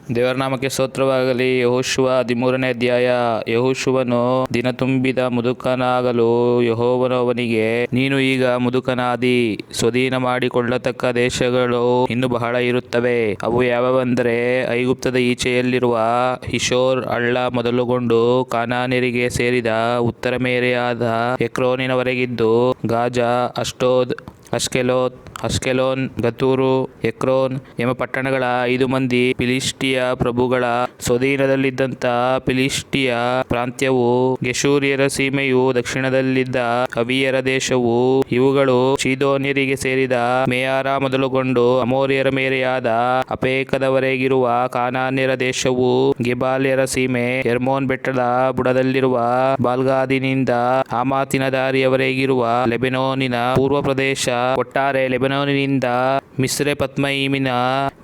ದೇವರ ನಾಮಕ್ಕೆ ಸ್ತೋತ್ರವಾಗಲಿ. ಯೆಹೋಶುವ 13ನೇ ಅಧ್ಯಾಯ. ಯೆಹೋಶುವನು ದಿನ ತುಂಬಿದ ಮುದುಕನಾಗಲು ಯೆಹೋವನು ಅವನಿಗೆ, ನೀನು ಈಗ ಮುದುಕನಾದಿ, ಸ್ವಾಧೀನ ಮಾಡಿಕೊಳ್ಳತಕ್ಕ ದೇಶಗಳು ಇನ್ನು ಬಹಳ ಇರುತ್ತವೆ. ಅವು ಯಾವೆಂದರೆ, ಐಗುಪ್ತದ ಈಚೆಯಲ್ಲಿರುವ ಹಿಶೋರ್ ಹಳ್ಳ ಮೊದಲುಗೊಂಡು ಕಾನಾನ್ಯರಿಗೆ ಸೇರಿದ ಉತ್ತರ ಮೇರೆಯಾದ ಎಕ್ರೋನಿನವರೆಗಿದ್ದು, ಗಾಜಾ, ಅಷ್ಟೋದ್, ಅಷ್ಕೆಲೋನ್, ಗತೂರು, ಎಕ್ರೋನ್ ಎಂಬ ಪಟ್ಟಣಗಳ 5 ಮಂದಿ ಫಿಲಿಷ್ಟಿಯ ಪ್ರಭುಗಳ ಸ್ವಾಧೀನದಲ್ಲಿದ್ದಂಥ ಫಿಲಿಷ್ಟಿಯ ಪ್ರಾಂತ್ಯವೂ, ಗೆಷೂರ್ಯರ ಸೀಮೆಯೂ, ದಕ್ಷಿಣದಲ್ಲಿದ್ದ ಅವಿಯರ ದೇಶವೂ, ಇವುಗಳು ಚೀದೋನ್ಯರಿಗೆ ಸೇರಿದ ಮೇಯಾರ ಮೊದಲುಗೊಂಡು ಅಮೋರಿಯರ ಮೇರೆಯಾದ ಅಫೇಕದವರೆಗಿರುವ ಕಾನಾನ್ಯರ ದೇಶವೂ, ಗೆಬಾಲ್ಯರ ಸೀಮೆ, ಹೆರ್ಮೋನ್ ಬೆಟ್ಟದ ಬುಡದಲ್ಲಿರುವ ಬಾಲ್ಗಾದಿನಿಂದ ಹಾಮಾತಿನ ದಾರಿಯವರೆಗಿರುವ ಲೆಬನೋನಿನ ಪೂರ್ವ ಪ್ರದೇಶ, ಒಟ್ಟಾರೆ ಲೆಬನೋನಿನಿಂದ ಮಿಸ್ರೆಪತ್ಮಯಿಮಿನ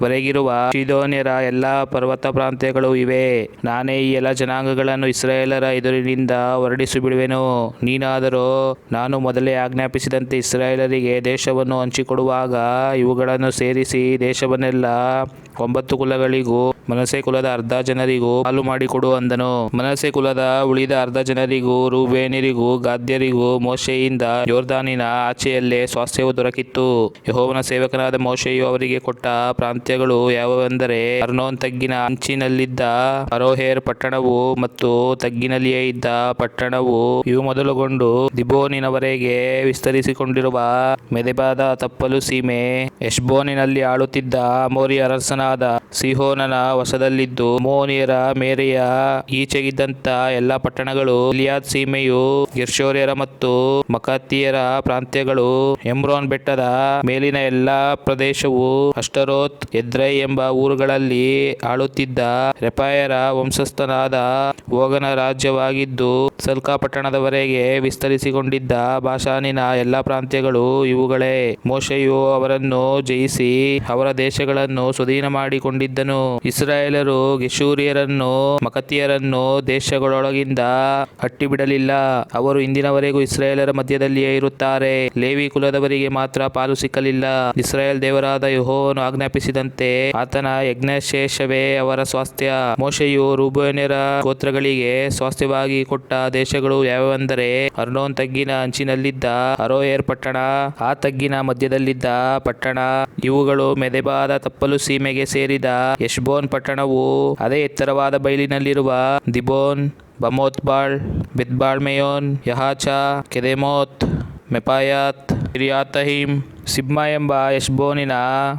ವರೆಗಿರುವ ಚೀದೋನ್ಯರ ಎಲ್ಲಾ ಪರ್ವತ ಪ್ರಾಂತ್ಯಗಳು ಇವೆ. ನಾನೇ ಈ ಎಲ್ಲ ಜನಾಂಗಗಳನ್ನು ಇಸ್ರಾಯೇಲರ ಎದುರಿನಿಂದ ಹೊರಡಿಸಿಬಿಡುವೆನು. ನೀನಾದರೋ ನಾನು ಮೊದಲೇ ಆಜ್ಞಾಪಿಸಿದಂತೆ ಇಸ್ರಾಯೇಲರಿಗೆ ದೇಶವನ್ನು ಹಂಚಿಕೊಡುವಾಗ ಇವುಗಳನ್ನು ಸೇರಿಸಿ ದೇಶವನ್ನೆಲ್ಲ 9 ಕುಲಗಳಿಗೂ ಮನಸ್ಸೆ ಕುಲದ ಅರ್ಧ ಜನರಿಗೂ ಪಾಲು ಮಾಡಿಕೊಡು ಅಂದನು. ಮನಸ್ಸೆ ಕುಲದ ಉಳಿದ ಅರ್ಧ ಜನರಿಗೂ, ರೂಬೇನ್ಯರಿಗೂ, ಗಾದ್ಯರಿಗೂ ಮೋಶೆಯಿಂದ ಯೊರ್ದಾನಿನ ಆಚೆಯಲ್ಲೇ ಸ್ವಾಸ್ಥ್ಯವು ದೊರಕಿತ್ತು. ಯೆಹೋವನ ಸೇವಕನಾದ ಮೋಶೆಯು ಅವರಿಗೆ ಕೊಟ್ಟ ಪ್ರಾಂತ್ಯಗಳು ಯಾವುವೆಂದರೆ, ಅರ್ನೋನ್ ತಗ್ಗಿನ ಅಂಚಿನಲ್ಲಿದ್ದ ಅರೋಹೇರ್ ಪಟ್ಟಣವು ಮತ್ತು ತಗ್ಗಿನಲ್ಲಿಯೇ ಇದ್ದ ಪಟ್ಟಣವು, ಇವು ಮೊದಲುಗೊಂಡು ದಿಬೋನಿನವರೆಗೆ ವಿಸ್ತರಿಸಿಕೊಂಡಿರುವ ಮೆದೆಬಾದ ತಪ್ಪಲು ಸೀಮೆ, ಹೆಷ್ಬೋನಿನಲ್ಲಿ ಆಳುತ್ತಿದ್ದ ಅಮೋರಿಯ ಅರಸನಾದ ಸಿಹೋನನ ವಶದಲ್ಲಿದ್ದು, ಅಮ್ಮೋನಿಯರ ಮೇರೆಯ ಈಚೆಗಿದ್ದಂಥ ಎಲ್ಲ ಪಟ್ಟಣಗಳು, ಗಿಲ್ಯಾದ್ ಸೀಮೆಯು, ಗೆರ್ಷೋರ್ಯರ ಮತ್ತು ಮಕಾತಿಯರ ಪ್ರಾಂತ್ಯಗಳು, ಎಮ್ರೋನ್ ಬೆಟ್ಟದ ಮೇಲಿನ ಎಲ್ಲಾ ಪ್ರದೇಶವು, ಅಷ್ಟರೋತ್, ಎದ್ರೈ ಎಂಬ ಊರುಗಳಲ್ಲಿ ಆಳುತ್ತಿದ್ದ ರೆಫಾಯರ ವಂಶಸ್ಥನಾದ ಓಗನ ರಾಜ್ಯವಾಗಿದ್ದು, ಸಲ್ಕಾ ಪಟ್ಟಣದವರೆಗೆ ವಿಸ್ತರಿಸಿಕೊಂಡಿದ್ದ ಬಾಷಾನಿನ ಎಲ್ಲಾ ಪ್ರಾಂತ್ಯಗಳು ಇವುಗಳೇ. ಮೋಶೆಯು ಅವರನ್ನು ಜಯಿಸಿ ಅವರ ದೇಶಗಳನ್ನು ಸ್ವಾಧೀನ ಮಾಡಿಕೊಂಡಿದ್ದನು. ಇಸ್ರಾಯೇಲರು ಗೆಷೂರ್ಯರನ್ನು ಮಕತಿಯರನ್ನು ದೇಶಗಳೊಳಗಿಂದ ಹಟ್ಟಿಬಿಡಲಿಲ್ಲ. ಅವರು ಇಂದಿನವರೆಗೂ ಇಸ್ರಾಯೇಲರ ಮಧ್ಯದಲ್ಲಿಯೇ ಇರುತ್ತಾರೆ. ಲೇವಿ ಕುಲದವರಿಗೆ ಮಾತ್ರ ಪಾಲು ಸಿಕ್ಕಲಿಲ್ಲ. ಇಸ್ರಾಯೇಲ್ ದೇವರಾದ ಯೆಹೋವನು ಆಜ್ಞಾಪಿಸಿದಂತೆ ಆತನ ಯಜ್ಞಶೇಷವೇ ಅವರ ಸ್ವಾಸ್ಥ್ಯ. ಮೋಶೆಯು ರೂಬೇನ್ಯರ ಗೋತ್ರಗಳಿಗೆ ಸ್ವಾಸ್ಥ್ಯವಾಗಿ ಕೊಟ್ಟ ದೇಶಗಳು ಯಾವೆಂದರೆ, ಅರ್ನೋನ್ ತಗ್ಗಿನ ಅಂಚಿನಲ್ಲಿದ್ದ ಅರೋಯೇರ್ ಪಟ್ಟಣ, ಆ ತಗ್ಗಿನ ಮಧ್ಯದಲ್ಲಿದ್ದ ಪಟ್ಟಣ, ಇವುಗಳು ಮೆದೆಬಾದ ತಪ್ಪಲು ಸೀಮೆಗೆ ಸೇರಿದ ಹೆಷ್ಬೋನ್ ಪಟ್ಟಣವು, ಅದೇ ಎತ್ತರವಾದ ಬಯಲಿನಲ್ಲಿರುವ ದಿಬೋನ್, ಬಮೋತ್ಬಾಳ್, ಬೆತ್ಬಾಳ್ಮೆಯೋನ್, ಯಹಾಚ, ಕೆದೆಮೋತ್, ಮೆಫಾಯಾತ್, ಕಿರ್ಯಾತಯಿಮ್, ಸಿಬ್ಮಾ ಎಂಬ ಹೆಷ್ಬೋನಿನ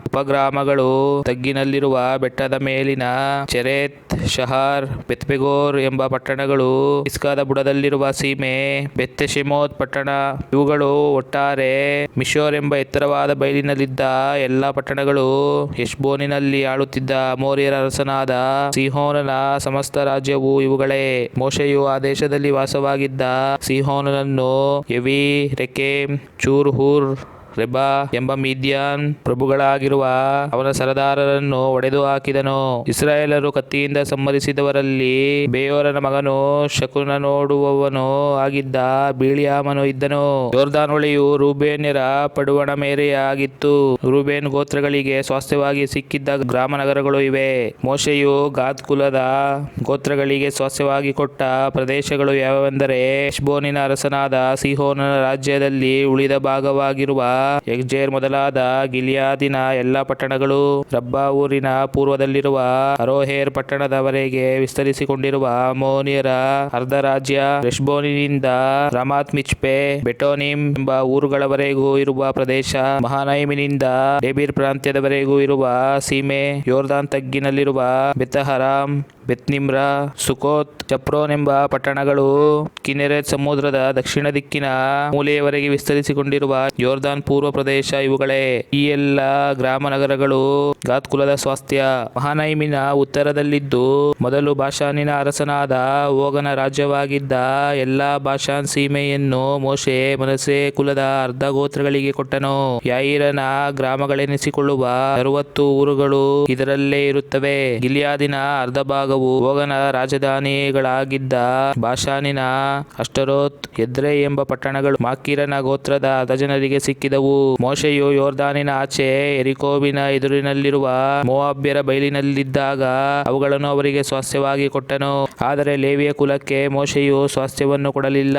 ಉಪಗ್ರಾಮಗಳು, ತಗ್ಗಿನಲ್ಲಿರುವ ಬೆಟ್ಟದ ಮೇಲಿನ ಚೆರೇತ್, ಶಹಾರ್, ಬೆತ್ಪೆಗೋರ್ ಎಂಬ ಪಟ್ಟಣಗಳು, ಇಸ್ಕಾದ ಬುಡದಲ್ಲಿರುವ ಸೀಮೆ, ಬೆತ್ತೆಶೆಮೋತ್ ಪಟ್ಟಣ, ಇವುಗಳು ಒಟ್ಟಾರೆ ಮಿಶೋರ್ ಎಂಬ ಎತ್ತರವಾದ ಬಯಲಿನಲ್ಲಿದ್ದ ಎಲ್ಲಾ ಪಟ್ಟಣಗಳು. ಹೆಷ್ಬೋನಿನಲ್ಲಿ ಆಳುತ್ತಿದ್ದ ಅಮೋರಿಯರ ಅರಸನಾದ ಸಿಹೋನನ ಸಮಸ್ತ ರಾಜ್ಯವು ಇವುಗಳೇ. ಮೋಶೆಯು ಆ ದೇಶದಲ್ಲಿ ವಾಸವಾಗಿದ್ದ ಸಿಹೋನನನ್ನು, ಎವಿ, ರೆಕೆಮ್, ಚೂರ್, ಹೂರ್, ರೆಬಾ ಎಂಬ ಮೀದ್ಯಾನ್ ಪ್ರಭುಗಳಾಗಿರುವ ಅವನ ಸರದಾರರನ್ನು ಹೊಡೆದು ಹಾಕಿದನು. ಇಸ್ರಾಯೇಲರು ಕತ್ತಿಯಿಂದ ಸಂಹರಿಸಿದವರಲ್ಲಿ ಬೇಯೋರನ ಮಗನೂ ಶಕುನನೋಡುವವನೂ ಆಗಿದ್ದ ಬಿಳ್ಯಾಮನು ಇದ್ದನು. ಯೊರ್ದಾನ್ ಹೊಳೆಯು ರೂಬೇನ್ಯರ ಪಡುವಣ ಮೇರೆಯಾಗಿತ್ತು. ರೂಬೇನ್ ಗೋತ್ರಗಳಿಗೆ ಸ್ವಾಸ್ಥ್ಯವಾಗಿ ಸಿಕ್ಕಿದ್ದ ಗ್ರಾಮ ನಗರಗಳು ಇವೆ. ಮೋಶೆಯು ಗಾದ್ ಕುಲದ ಗೋತ್ರಗಳಿಗೆ ಸ್ವಾಸ್ಥ್ಯವಾಗಿ ಕೊಟ್ಟ ಪ್ರದೇಶಗಳು ಯಾವೆಂದರೆ, ಹೆಷ್ಬೋನಿನ ಅರಸನಾದ ಸಿಹೋನನ ರಾಜ್ಯದಲ್ಲಿ ಉಳಿದ ಭಾಗವಾಗಿರುವ ಯಗ್ಜೇರ್ ಮೊದಲಾದ ಗಿಲ್ಯಾದಿನ ಎಲ್ಲಾ ಪಟ್ಟಣಗಳು, ರಬ್ಬಾ ಊರಿನ ಪೂರ್ವದಲ್ಲಿರುವ ಅರೋಹೇರ್ ಪಟ್ಟಣದವರೆಗೆ ವಿಸ್ತರಿಸಿಕೊಂಡಿರುವ ಅಮ್ಮೋನಿಯರ ಅರ್ಧ ರಾಜ್ಯ, ಹೆಷ್ಬೋನಿನಿಂದ ರಾಮಾತ್ ಮಿಚ್ಪೆ, ಬೆಟೋನಿಮ್ ಎಂಬ ಊರುಗಳವರೆಗೂ ಇರುವ ಪ್ರದೇಶ, ಮಹಾನಯಿಮಿನಿಂದ ಡೆಬಿರ್ ಪ್ರಾಂತ್ಯದವರೆಗೂ ಇರುವ ಸೀಮೆ, ಯೊರ್ದಾನ್ ತಗ್ಗಿನಲ್ಲಿರುವ ಬೆತ್ಹರಾಮ್, ಬೆತ್ನಿಮ್ರ, ಸುಕೋತ್, ಚಪ್ರೋನ್ ಎಂಬ ಪಟ್ಟಣಗಳು, ಕಿನ್ನೆರೆತ್ ಸಮುದ್ರದ ದಕ್ಷಿಣ ದಿಕ್ಕಿನ ಮೂಲೆಯವರೆಗೆ ವಿಸ್ತರಿಸಿಕೊಂಡಿರುವ ಯೊರ್ದಾನ್ ಪೂರ್ವ ಪ್ರದೇಶ ಇವುಗಳೇ. ಈ ಎಲ್ಲ ಗ್ರಾಮ ನಗರಗಳು ಗಾದ್ ಕುಲದ ಸ್ವಾಸ್ಥ್ಯ. ಮಹಾನಯಿಮಿನ ಉತ್ತರದಲ್ಲಿದ್ದು ಮೊದಲು ಬಾಷಾನಿನ ಅರಸನಾದ ಓಗನ ರಾಜ್ಯವಾಗಿದ್ದ ಎಲ್ಲಾ ಬಾಷಾನ್ ಸೀಮೆಯನ್ನು ಮೋಶೆ ಮನಸ್ಸೆ ಕುಲದ ಅರ್ಧ ಗೋತ್ರಗಳಿಗೆ ಕೊಟ್ಟನು. ಯಾಯೀರನ ಗ್ರಾಮಗಳೆನಿಸಿಕೊಳ್ಳುವ 60 ಊರುಗಳು ಇದರಲ್ಲೇ ಇರುತ್ತವೆ. ಗಿಲ್ಯಾದಿನ ಅರ್ಧ ಭಾಗವು ಮಾರ್ಗವು ಓಗನ ರಾಜಧಾನಿಗಳಾಗಿದ್ದ ಬಾಷಾನಿನ ಅಷ್ಟರೋತ್, ಎದ್ರೈ ಎಂಬ ಪಟ್ಟಣಗಳು ಮಾಕೀರನ ಗೋತ್ರದ ಜನರಿಗೆ ಸಿಕ್ಕಿದವು. ಮೋಶೆಯು ಯೋರ್ದಾನಿನ ಆಚೆ ಯೆರಿಕೋವಿನ ಎದುರಿನಲ್ಲಿರುವ ಮೋವಾಬ್ಯರ ಬಯಲಿನಲ್ಲಿದ್ದಾಗ ಅವುಗಳನ್ನು ಅವರಿಗೆ ಸ್ವಾಸ್ತ್ಯವಾಗಿ ಕೊಟ್ಟನು. ಆದರೆ ಲೇವಿಯ ಕುಲಕ್ಕೆ ಮೋಶೆಯು ಸ್ವಾಸ್ತ್ಯವನ್ನು ಕೊಡಲಿಲ್ಲ.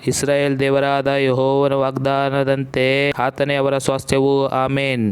ಇಸ್ರಾಯೇಲ್ ದೇವರಾದ ಯೆಹೋವನ ವಾಗ್ದಾನದಂತೆ ಆತನೇ ಅವರ ಸ್ವಾಸ್ತ್ಯವು. ಆಮೆನ್.